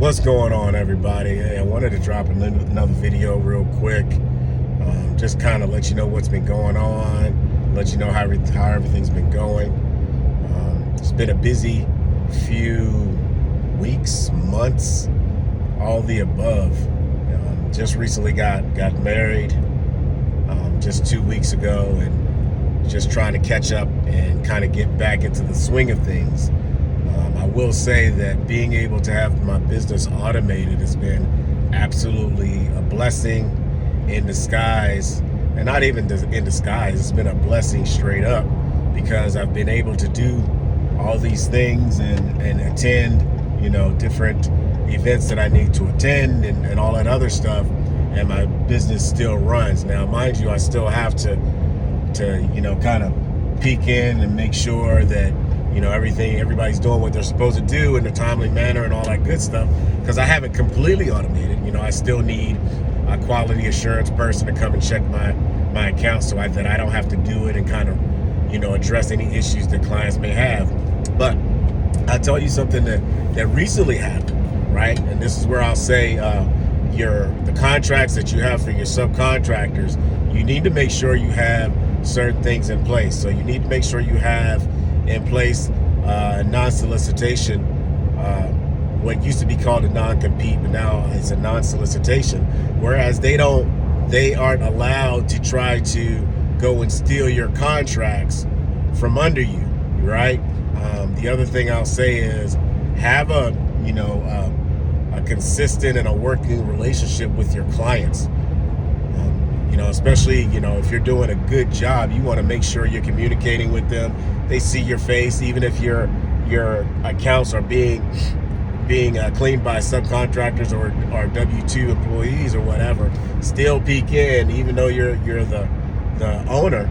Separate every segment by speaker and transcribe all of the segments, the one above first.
Speaker 1: What's going on, everybody? Hey, I wanted to drop another video real quick, just kind of let you know what's been going on, let you know how everything's been going. It's been a busy few weeks, months, all the above. Just recently got married just 2 weeks ago, and just trying to catch up and kind of get back into the swing of things. I will say that being able to have my business automated has been absolutely a blessing in disguise, and not even in disguise, it's been a blessing straight up, because I've been able to do all these things and attend, different events that I need to attend and all that other stuff, and my business still runs. Now, mind you, I still have to kind of peek in and make sure that everybody's doing what they're supposed to do in a timely manner and all that good stuff, because I haven't completely automated. I still need a quality assurance person to come and check my account so that I don't have to do it and kind of address any issues that clients may have. But I'll tell you something that recently happened, right? And this is where I'll say the contracts that you have for your subcontractors, you need to make sure you have certain things in place. So you need to make sure you have in place non-solicitation, what used to be called a non-compete, but now it's a non-solicitation, whereas they aren't allowed to try to go and steal your contracts from under you, right? The other thing I'll say is have a consistent and a working relationship with your clients. Especially, if you're doing a good job, you want to make sure you're communicating with them. They see your face, even if your accounts are being cleaned by subcontractors or W-2 employees or whatever. Still peek in, even though you're the owner.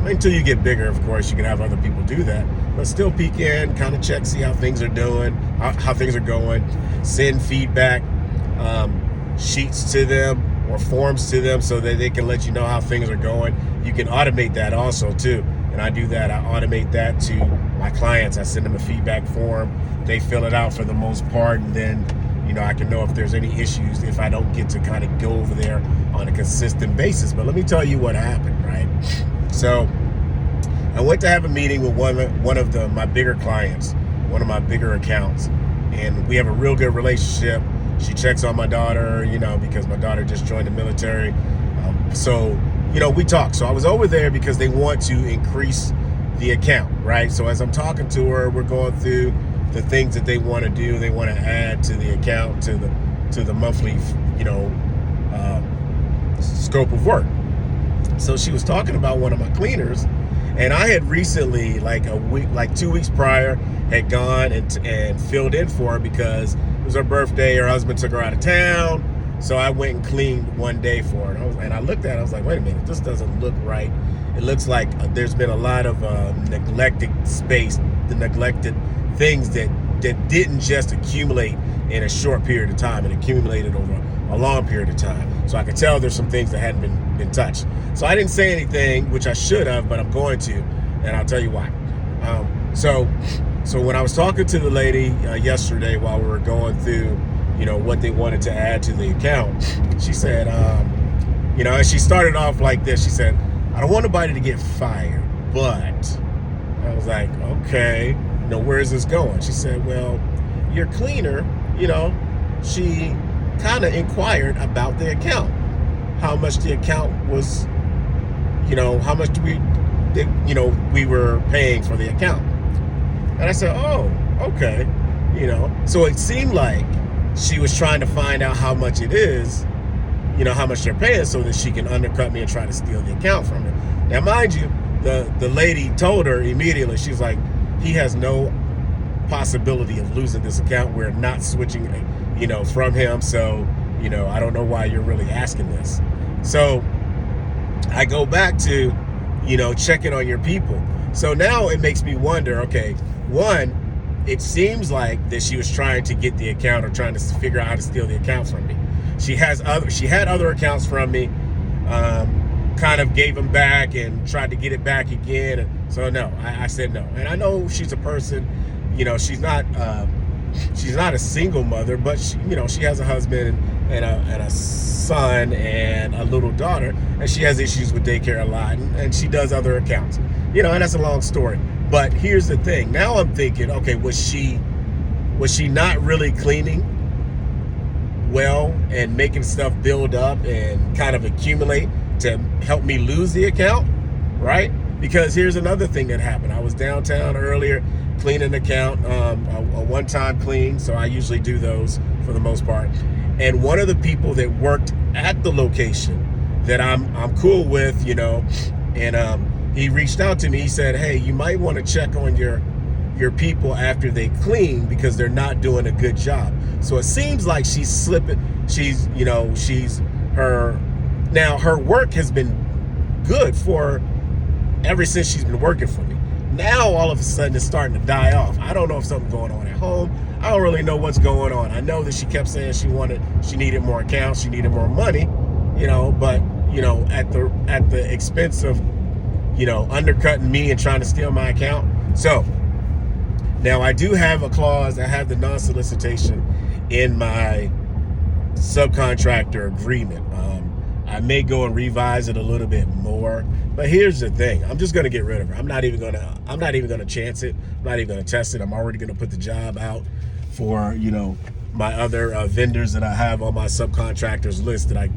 Speaker 1: Until you get bigger, of course, you can have other people do that. But still peek in, kind of check, see how things are doing, how things are going. Send feedback sheets to them or forms to them so that they can let you know how things are going. You can automate that also too. And I do that. I automate that to my clients. I send them a feedback form. They fill it out for the most part. And then, I can know if there's any issues if I don't get to kind of go over there on a consistent basis. But let me tell you what happened, right? So I went to have a meeting with one of my bigger clients, one of my bigger accounts. And we have a real good relationship. She checks on my daughter, because my daughter just joined the military. So we talk. So I was over there because they want to increase the account, right? So as I'm talking to her, we're going through the things that they want to do. They want to add to the account, to the monthly, scope of work. So she was talking about one of my cleaners, and I had recently, like 2 weeks prior, had gone and filled in for her because it was her birthday. Her husband took her out of town. So I went and cleaned one day for her. And I looked at it, I was like, wait a minute, this doesn't look right. It looks like there's been a lot of neglected space, the neglected things that didn't just accumulate in a short period of time, and accumulated over a long period of time. So I could tell there's some things that hadn't been touched. So I didn't say anything, which I should have, but I'm going to, and I'll tell you why. So when I was talking to the lady yesterday while we were going through, what they wanted to add to the account, she said, and she started off like this. She said, I don't want nobody to get fired, but I was like, okay, where is this going? She said, well, your cleaner, she kind of inquired about the account, how much the account was, how much we were paying for the account. And I said, oh, okay. So it seemed like she was trying to find out how much it is, how much they're paying, so that she can undercut me and try to steal the account from her. Now, mind you, the lady told her immediately, she's like, he has no possibility of losing this account. We're not switching, from him. So, I don't know why you're really asking this. So I go back to, checking on your people. So now it makes me wonder, okay, one, it seems like that she was trying to get the account or trying to figure out how to steal the account from me. She had other accounts from me, kind of gave them back and tried to get it back again. So no, I said no. And I know she's a person, she's not she's not a single mother, but she, you know, she has a husband and a son and a little daughter, and she has issues with daycare a lot, and she does other accounts, you know, and that's a long story. But here's the thing. Now I'm thinking, okay, was she not really cleaning well and making stuff build up and kind of accumulate to help me lose the account, right? Because here's another thing that happened. I was downtown earlier cleaning an account, a one-time clean, so I usually do those for the most part. And one of the people that worked at the location that I'm cool with, you know, and he reached out to me. He said, hey, you might want to check on your people after they clean because they're not doing a good job. So it seems like she's slipping. She's, you know, her work has been good for ever since she's been working for me. Now all of a sudden it's starting to die off. I don't know if something's going on at home. I don't really know what's going on. I know that she kept saying she needed more accounts, she needed more money, you know, but you know, at the expense of, you know, undercutting me and trying to steal my account. So now I do have a clause. I have the non-solicitation in my subcontractor agreement. I may go and revise it a little bit more, but here's the thing. I'm just going to get rid of her. I'm not even going to chance it. I'm not even going to test it. I'm already going to put the job out for, you know, my other vendors that I have on my subcontractors list that I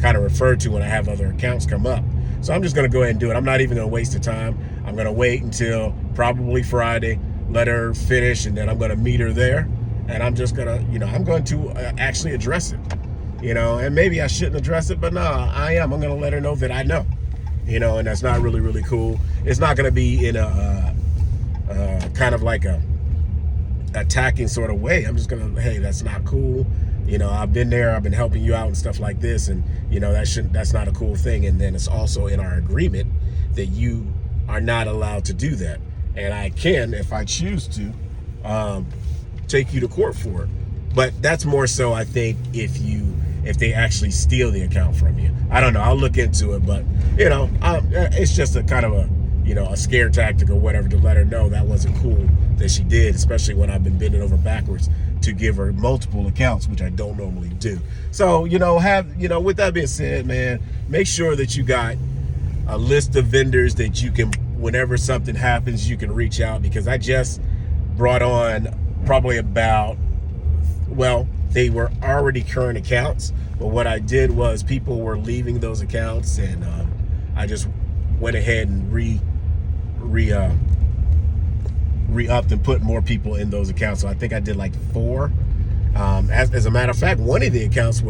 Speaker 1: kind of refer to when I have other accounts come up. So I'm just going to go ahead and do it. I'm not even going to waste the time. I'm going to wait until probably Friday, let her finish, and then I'm going to meet her there. And I'm just going to, you know, I'm going to actually address it. You know, and maybe I shouldn't address it, but no, I am. I'm going to let her know that I know, you know, and that's not really, really cool. It's not going to be in a kind of like a attacking sort of way. I'm just going to, hey, that's not cool. You know, I've been there. I've been helping you out and stuff like this. And, you know, that's not a cool thing. And then it's also in our agreement that you are not allowed to do that. And I can, if I choose to, take you to court for it. But that's more so, I think, if they actually steal the account from you. I don't know. I'll look into it, but you know, it's just a kind of a, you know, a scare tactic or whatever to let her know that wasn't cool that she did, especially when I've been bending over backwards to give her multiple accounts, which I don't normally do. So, you know, with that being said, man, make sure that you got a list of vendors that you can, whenever something happens, you can reach out, because I just brought on probably about, well, they were already current accounts, but what I did was people were leaving those accounts, and I just went ahead and re-upped and put more people in those accounts. So I think I did like 4. As a matter of fact, one of the accounts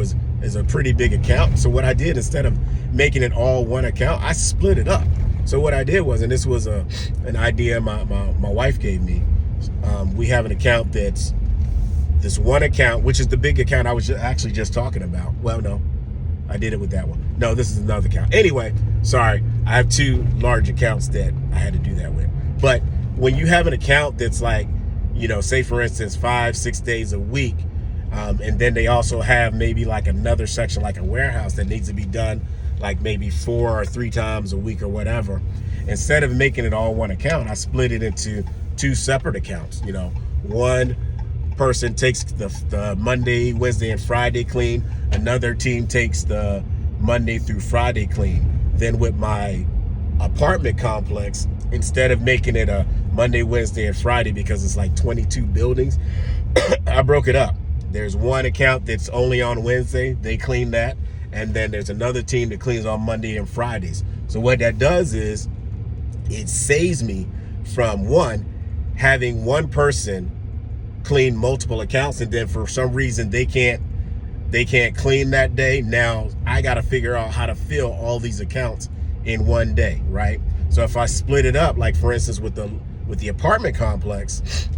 Speaker 1: is a pretty big account. So what I did, instead of making it all one account, I split it up. So what I did was, and this was an idea my wife gave me, we have an account that's this one account, which is the big account I was actually just talking about. Well, no, I did it with that one. No, this is another account. Anyway, sorry, I have 2 large accounts that I had to do that with. But when you have an account that's like, you know, say for instance, 5-6 days a week, and then they also have maybe like another section, like a warehouse that needs to be done like maybe 4 or 3 times a week or whatever. Instead of making it all one account, I split it into 2 separate accounts. You know, one person takes the Monday, Wednesday, and Friday clean. Another team takes the Monday through Friday clean. Then with my apartment complex, instead of making it a Monday, Wednesday, and Friday, because it's like 22 buildings, I broke it up. There's one account that's only on Wednesday, they clean that, and then there's another team that cleans on Monday and Fridays. So what that does is it saves me from having one person clean multiple accounts, and then for some reason they can't clean that day. Now I got to figure out how to fill all these accounts in one day, right? So if I split it up, like for instance with the apartment complex,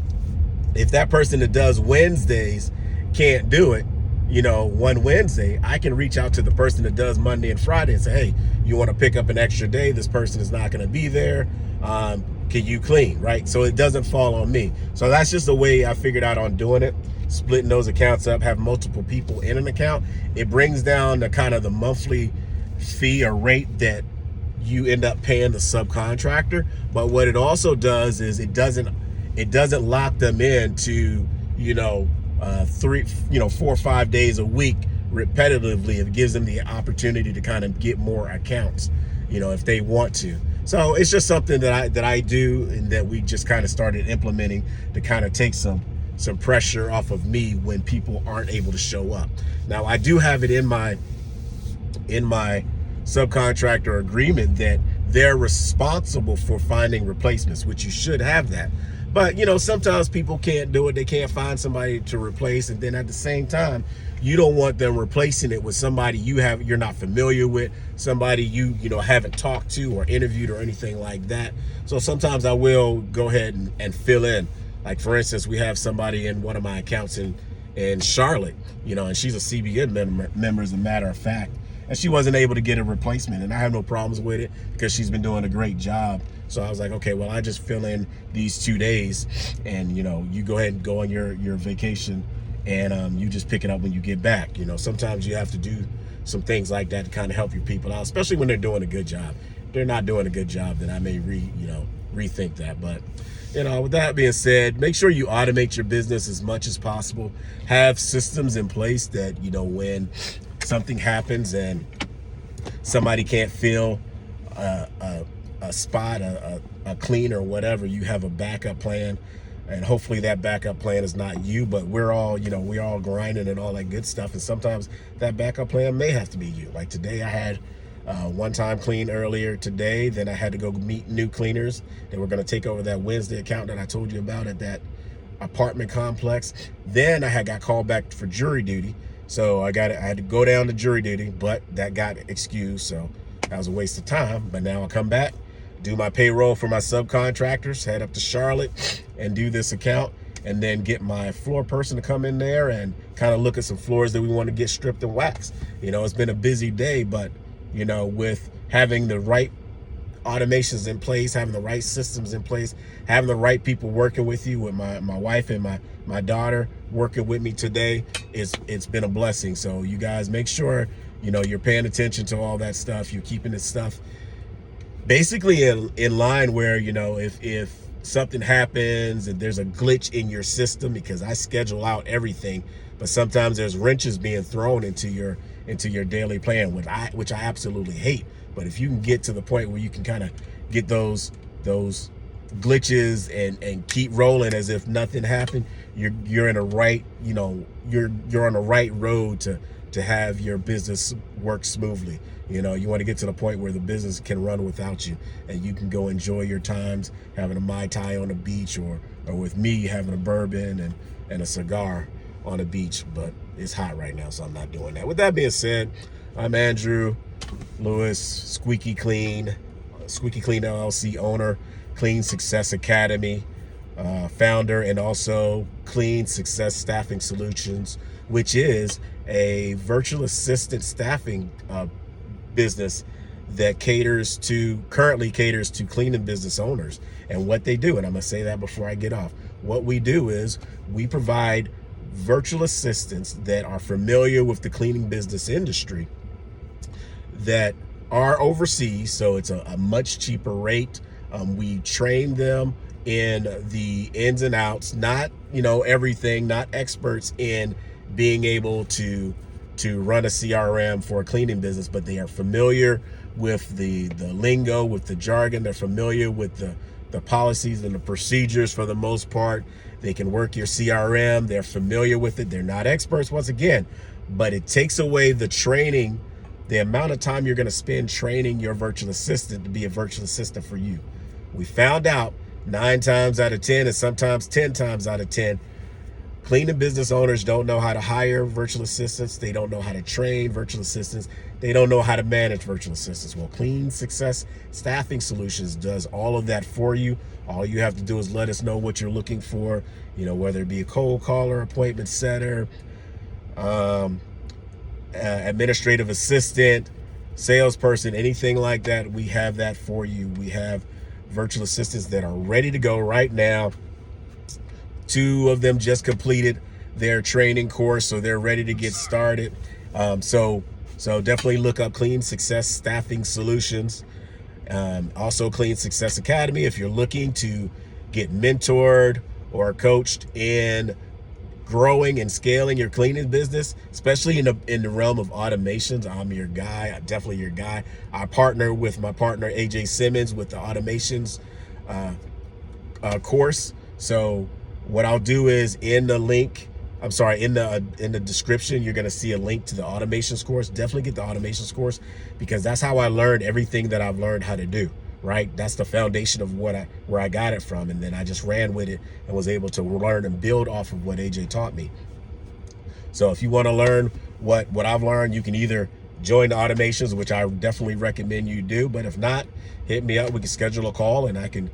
Speaker 1: if that person that does Wednesdays can't do it, you know, one Wednesday, I can reach out to the person that does Monday and Friday and say, hey, you want to pick up an extra day? This person is not going to be there. Can you clean, right? So it doesn't fall on me. So that's just the way I figured out on doing it, splitting those accounts up, have multiple people in an account. It brings down the kind of the monthly fee or rate that you end up paying the subcontractor. But what it also does is it doesn't lock them in to, 4 or 5 days a week repetitively, it gives them the opportunity to kind of get more accounts, if they want to. So it's just something that I do, and that we just kind of started implementing to kind of take some pressure off of me when people aren't able to show up. Now, I do have it in my subcontractor agreement that they're responsible for finding replacements, which you should have that. But sometimes people can't do it. They can't find somebody to replace, and then at the same time, you don't want them replacing it with somebody you're not familiar with, somebody you haven't talked to or interviewed or anything like that. So sometimes I will go ahead and fill in. Like, for instance, we have somebody in one of my accounts in Charlotte, and she's a CBN member, as a matter of fact, and she wasn't able to get a replacement, and I have no problems with it because she's been doing a great job. So I was like, okay, well, I just fill in these 2 days, and you go ahead and go on your vacation, and you just pick it up when you get back. Sometimes you have to do some things like that to kind of help your people out, especially when they're doing a good job. If they're not doing a good job, then I may rethink that. But with that being said, make sure you automate your business as much as possible. Have systems in place that when something happens and somebody can't fill a spot, a clean or whatever, you have a backup plan. And hopefully that backup plan is not you, but we're all grinding and all that good stuff. And sometimes that backup plan may have to be you. Like today, I had one time clean earlier today. Then I had to go meet new cleaners. They were going to take over that Wednesday account that I told you about at that apartment complex. Then I got called back for jury duty. So I had to go down to jury duty, but that got excused. So that was a waste of time. But now I come back, do my payroll for my subcontractors, head up to Charlotte and do this account, and then get my floor person to come in there and kind of look at some floors that we want to get stripped and waxed. It's been a busy day, but with having the right automations in place, having the right systems in place, having the right people working with you, with my wife and my daughter working with me today, it's been a blessing. So you guys make sure you're paying attention to all that stuff. You're keeping this stuff basically in line where if something happens and there's a glitch in your system, because I schedule out everything, but sometimes there's wrenches being thrown into your daily plan, which I absolutely hate. But if you can get to the point where you can kind of get those glitches and keep rolling as if nothing happened, you're in a right, you're on the right road to have your business work smoothly. You want to get to the point where the business can run without you, and you can go enjoy your times having a Mai Tai on the beach, or with me having a bourbon and a cigar on the beach. But it's hot right now, so I'm not doing that. With that being said, I'm Andrew Lewis, Squeaky Clean LLC owner, Clean Success Academy founder, and also Clean Success Staffing Solutions, which is a virtual assistant staffing business that currently caters to cleaning business owners. And what they do, and I'm gonna say that before I get off, what we do is we provide virtual assistants that are familiar with the cleaning business industry, that are overseas, so it's a much cheaper rate. We train them in the ins and outs, not everything, not experts in being able to run a CRM for a cleaning business, but they are familiar with the lingo, with the jargon. They're familiar with the policies and the procedures for the most part. They can work your CRM. They're familiar with it. They're not experts, once again, but it takes away the training, the amount of time you're going to spend training your virtual assistant to be a virtual assistant for you. We found out 9 times out of 10, and sometimes 10 times out of 10, cleaning business owners don't know how to hire virtual assistants. They don't know how to train virtual assistants. They don't know how to manage virtual assistants. Well, Clean Success Staffing Solutions does all of that for you. All you have to do is let us know what you're looking for, whether it be a cold caller, appointment setter, administrative assistant, salesperson, anything like that. We have that for you. We have virtual assistants that are ready to go right now. 2 of them just completed their training course, so they're ready to get started. So definitely look up Clean Success Staffing Solutions. Also Clean Success Academy, if you're looking to get mentored or coached in growing and scaling your cleaning business, especially in the realm of automations, I'm your guy. I'm definitely your guy. I partner with my partner AJ Simmons with the automations course. So what I'll do is in the description, you're going to see a link to the automations course. Definitely get the automations course, because that's how I learned everything that I've learned how to do. Right, that's the foundation of where I got it from, and then I just ran with it and was able to learn and build off of what AJ taught me. So if you want to learn what I've learned, you can either join the automations, which I definitely recommend you do, but if not, hit me up. We can schedule a call and I can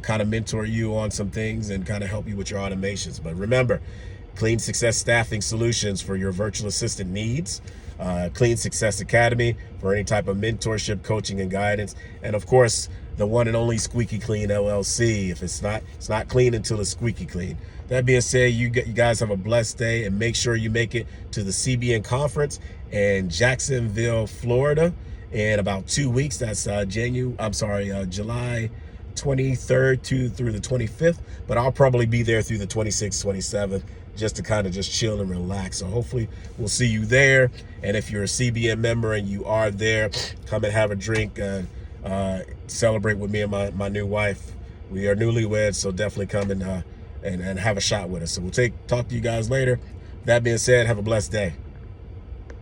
Speaker 1: kind of mentor you on some things and kind of help you with your automations. But remember, Klean Success Staffing Solutions for your virtual assistant needs. Klean Success Academy for any type of mentorship, coaching, and guidance. And of course, the one and only Squeaky Clean LLC. If it's not clean until it's squeaky clean. That being said, you guys have a blessed day, and make sure you make it to the CBN conference in Jacksonville, Florida, in about 2 weeks. That's July 23rd through the 25th, but I'll probably be there through the 26th, 27th, just to kind of just chill and relax. So hopefully we'll see you there. And if you're a CBN member and you are there, come and have a drink, celebrate with me and my new wife. We are newlyweds, so definitely come and have a shot with us. So we'll talk to you guys later. That being said, have a blessed day.